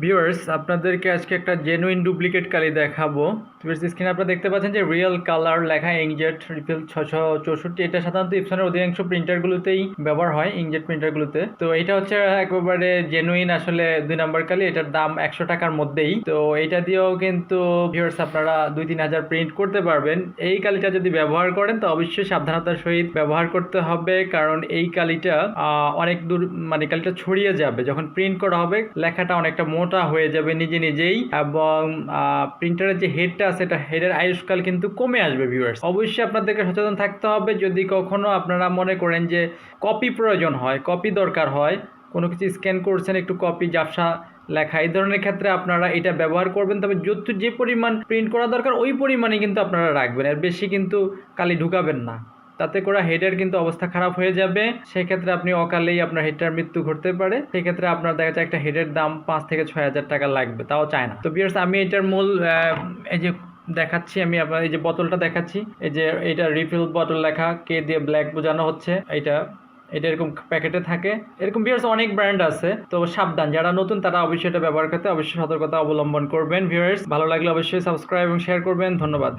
Viewers আপনাদেরকে আজকে একটা জেনুইন ডুপ্লিকেট কালি দেখাবো। ভিউয়ার্স স্ক্রিনে আপনারা দেখতে পাচ্ছেন যে রিয়েল কালার লেখা ইঙ্কজেট রিফিল 664। এটা সাধারণত ইপসনের অধিকাংশ প্রিন্টারগুলোতেই ব্যবহার হয়, ইঙ্কজেট প্রিন্টারগুলোতে। তো এটা হচ্ছে একেবারে জেনুইন আসলে 2 নাম্বার কালি। এটার দাম 100 টাকার মধ্যেই। তো এটা দিয়েও কিন্তু ভিউয়ার্স আপনারা 2-3 হাজার প্রিন্ট করতে পারবেন। এই কালিটা যদি ব্যবহার করেন তো অবশ্যই সাবধানতার সহিত ব্যবহার করতে হবে, কারণ এই কালিটা অনেক দূর মানে কালিটা ছড়িয়ে যাবে যখন প্রিন্ট করা হবে, লেখাটা অনেকটা মোটা হয়ে যাবে নিজে নিজেই, এবং প্রিন্টারের যে হেডটা আছে এটা হেডের আয়ুষ্কাল কিন্তু কমে আসবে। ভিউয়ার্স অবশ্যই আপনাদেরকে সচেতন থাকতে হবে। যদি কখনো আপনারা মনে করেন যে কপি প্রয়োজন হয়, কপি দরকার হয়, কোনো কিছু স্ক্যান করছেন একটু কপি ঝাপসা লেখা, এই ধরনের ক্ষেত্রে আপনারা এটা ব্যবহার করবেন। তবে যে পরিমাণ প্রিন্ট করা দরকার ওই পরিমাণে কিন্তু আপনারা রাখবেন, এর বেশি কিন্তু কালি ঢুকাবেন না, তাতে করে হেডের কিন্তু অবস্থা খারাপ হয়ে যাবে। সেক্ষেত্রে আপনি অকালেই আপনার হেডটার মৃত্যু ঘটতে পারে। সেক্ষেত্রে আপনার দেখা যায় একটা হেডের দাম 5 থেকে 6 হাজার টাকা লাগবে, তাও চায় না। তো ভিউয়ার্স আমি এটার মূল এই যে দেখাচ্ছি, আমি আপনার এই যে বোতলটা দেখাচ্ছি, এই যে এটা রিফিল বোতল লেখা, কে দিয়ে ব্ল্যাক বোঝানো হচ্ছে। এটা এরকম প্যাকেটে থাকে। এরকম ভিউয়ার্স অনেক ব্র্যান্ড আছে, তো সাবধান, যারা নতুন তারা অবশ্যই এটা ব্যবহার করতে অবশ্যই সতর্কতা অবলম্বন করবেন। ভিউয়ার্স ভালো লাগলে অবশ্যই সাবস্ক্রাইব এবং শেয়ার করবেন। ধন্যবাদ।